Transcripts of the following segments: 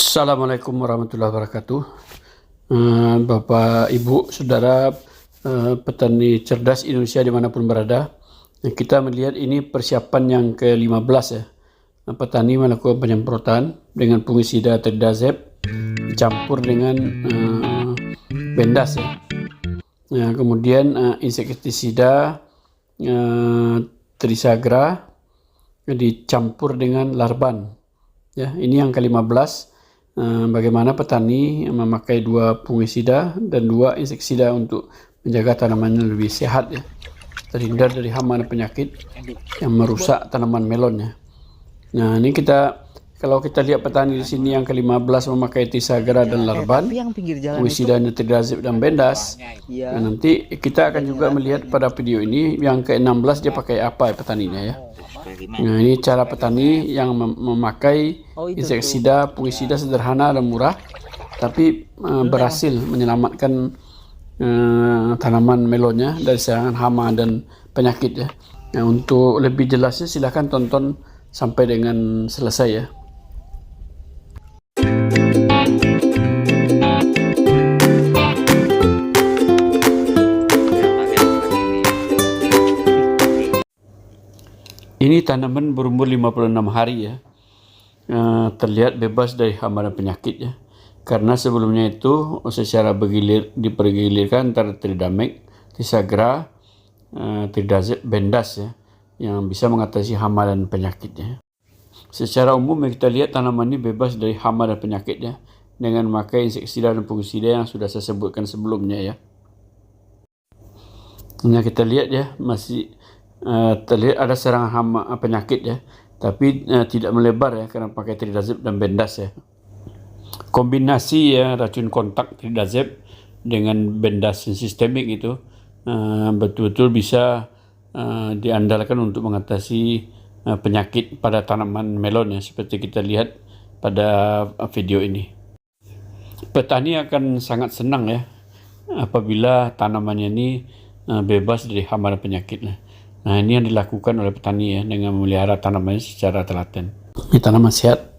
Assalamualaikum warahmatullahi wabarakatuh. Bapak, Ibu, Saudara, petani cerdas Indonesia dimanapun berada. Kita melihat ini persiapan yang ke-15 ya. Petani melakukan penyemprotan dengan fungisida tridazep dicampur dengan bendas ya. Kemudian insektisida trisagra dicampur dengan larban. Ya, ini yang ke-15. Bagaimana petani memakai 2 fungisida dan 2 insektisida untuk menjaga tanamannya lebih sehat ya, terhindar dari hama dan penyakit yang merusak tanaman melonnya. Nah, ini kalau kita lihat petani di sini yang ke-15 memakai trisagra dan larban, fungisidanya tridazep dan bendas. Nah, nanti kita akan juga melihat pada video ini yang ke-16 dia pakai apa ya petaninya ya. Nah, ini cara petani yang memakai insektisida, fungisida sederhana dan murah, tapi berhasil menyelamatkan tanaman melonnya dari serangan hama dan penyakit ya. Nah, untuk lebih jelasnya silahkan tonton sampai dengan selesai ya. Ini tanaman berumur 56 hari ya, terlihat bebas dari hama dan penyakit ya. Karena sebelumnya itu secara dipergilirkan antara tridamec, trisagra, tridazep, bendas ya, yang bisa mengatasi hama dan penyakit ya. Secara umum kita lihat tanaman ini bebas dari hama dan penyakit ya, dengan memakai insektisida dan fungisida yang sudah saya sebutkan sebelumnya ya. Nah, kita lihat ya, masih terlihat ada serangan hama penyakit ya, tapi tidak melebar ya karena pakai tridazep dan bendas ya. Kombinasi ya racun kontak tridazep dengan bendas sistemik itu betul-betul bisa diandalkan untuk mengatasi penyakit pada tanaman melon ya, seperti kita lihat pada video ini. Petani akan sangat senang ya apabila tanamannya ini bebas dari hama dan penyakit. Nah, ini yang dilakukan oleh petani ya, dengan memelihara tanamannya secara telaten. Ini tanaman sehat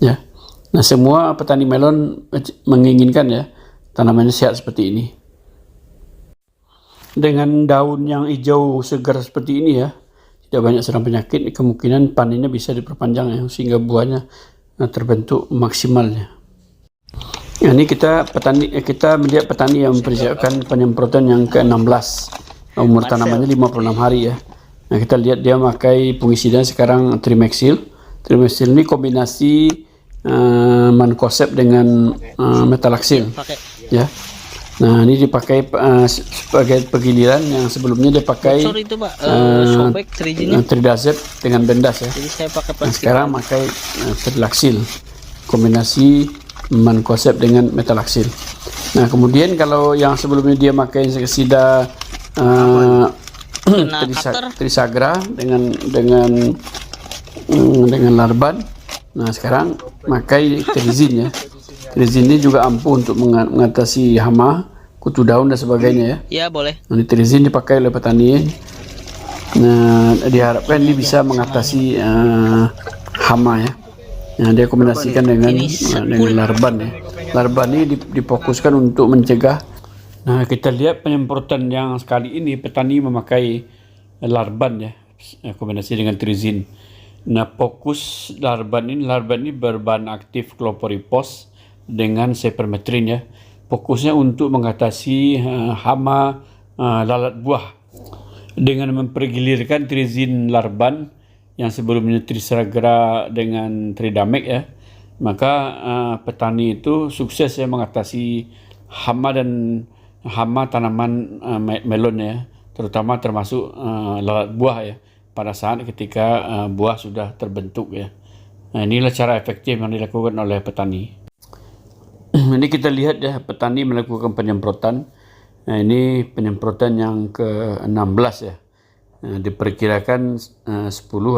ya. Nah, semua petani melon menginginkan ya tanamannya sehat seperti ini. Dengan daun yang hijau segar seperti ini ya, tidak banyak serang penyakit, kemungkinan panennya bisa diperpanjang ya, sehingga buahnya terbentuk maksimalnya. Nah, ini kita melihat petani yang mempersiapkan penyemprotan yang ke-16. Umur tanamannya 56 hari ya. Nah, kita lihat dia memakai fungisida sekarang Trimexil. Trimexil ini kombinasi mancozeb dengan metalaxyl ya. Nah, ini dipakai sebagai pegiliran, yang sebelumnya dia pakai tridazep dengan bendas ya. Nah, sekarang pakai tridlaxyl, kombinasi mancozeb dengan metalaxyl. Nah, kemudian kalau yang sebelumnya dia pakai insektisida trisagra dengan larban. Nah, sekarang pakai trizin ya. Trizin ini juga ampuh untuk mengatasi hama, kutu daun dan sebagainya ya. Ya, boleh. Nah, trizin dipakai oleh petani. Nah, diharapkan ini bisa mengatasi hama ya. Nah, dia kombinasikan dengan larban ya. Larban ini difokuskan untuk mencegah. Nah, kita lihat penyemprotan yang sekali ini petani memakai larban ya, kombinasi dengan trizin. Nah, fokus larban ini berbahan aktif chlorpyrifos dengan cypermethrin ya. Fokusnya untuk mengatasi hama lalat buah dengan mempergilirkan trizin larban yang sebelumnya trisagra dengan tridamec ya. Maka petani itu sukses ya mengatasi hama tanaman melon ya, terutama termasuk lalat buah ya, pada saat ketika buah sudah terbentuk ya. Nah, inilah cara efektif yang dilakukan oleh petani. Ini kita lihat ya, petani melakukan penyemprotan. Nah, ini penyemprotan yang ke-16 ya. Nah, diperkirakan 10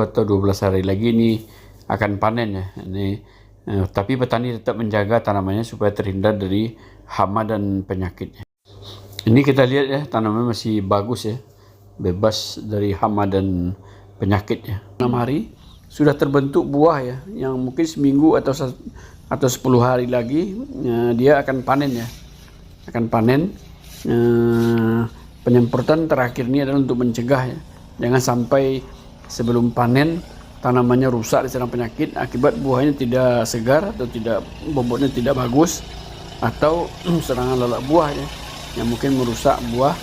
atau 12 hari lagi ini akan panen ya. Tapi petani tetap menjaga tanamannya supaya terhindar dari hama dan penyakitnya. Ini kita lihat ya, tanaman masih bagus ya, bebas dari hama dan penyakit ya. 6 hari sudah terbentuk buah ya, yang mungkin seminggu atau 10 hari lagi dia akan panen ya, akan panen. Penyemprotan terakhir ini adalah untuk mencegah ya, jangan sampai sebelum panen tanamannya rusak diserang penyakit akibat buahnya tidak segar atau tidak, bobotnya tidak bagus, atau serangan lalat buah ya, yang mungkin merusak buah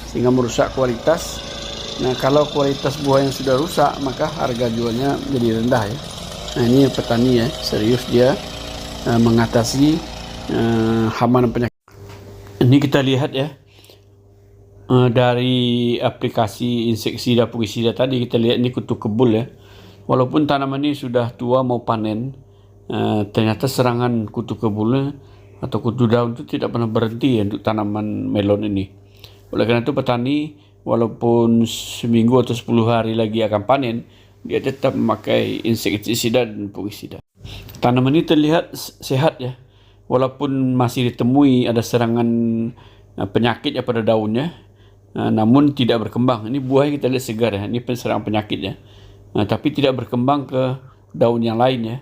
sehingga merusak kualitas. Nah, kalau kualitas buah yang sudah rusak, maka harga jualnya jadi rendah ya. Nah, ini petani ya, serius dia mengatasi hama dan penyakit. Ini kita lihat ya, dari aplikasi inseksida fungisida tadi kita lihat ini kutu kebul ya. Walaupun tanaman ini sudah tua mau panen, ternyata serangan kutu kebulnya atau kutu daun itu tidak pernah berhenti ya untuk tanaman melon ini. Oleh karena itu petani walaupun seminggu atau 10 hari lagi akan panen, dia tetap memakai insektisida dan fungisida. Tanaman ini terlihat sehat ya, walaupun masih ditemui ada serangan penyakit ya pada daunnya, namun tidak berkembang. Ini buahnya kita lihat segar ya, ini serangan penyakit ya, tapi tidak berkembang ke daun yang lain ya.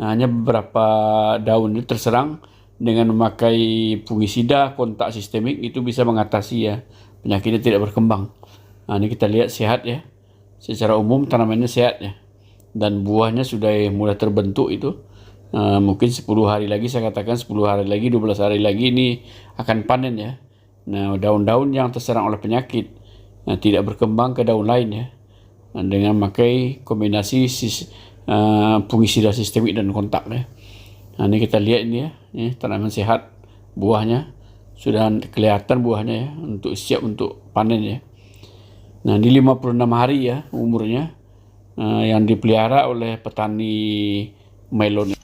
Hanya beberapa daun ini terserang, dengan memakai fungisida kontak sistemik itu bisa mengatasi ya, penyakitnya tidak berkembang. Nah, ini kita lihat sehat ya, secara umum tanamannya sehat ya, dan buahnya sudah mulai terbentuk itu. Mungkin 10 hari lagi, saya katakan 10 hari lagi, 12 hari lagi ini akan panen ya. Nah, daun-daun yang terserang oleh penyakit tidak berkembang ke daun lain ya, dengan memakai kombinasi fungisida sistemik dan kontak ya. Nah, ini kita lihat ini ya, tanaman sehat, buahnya sudah kelihatan buahnya ya, untuk siap untuk panen ya. Nah, ini 56 hari ya umurnya, yang dipelihara oleh petani melon.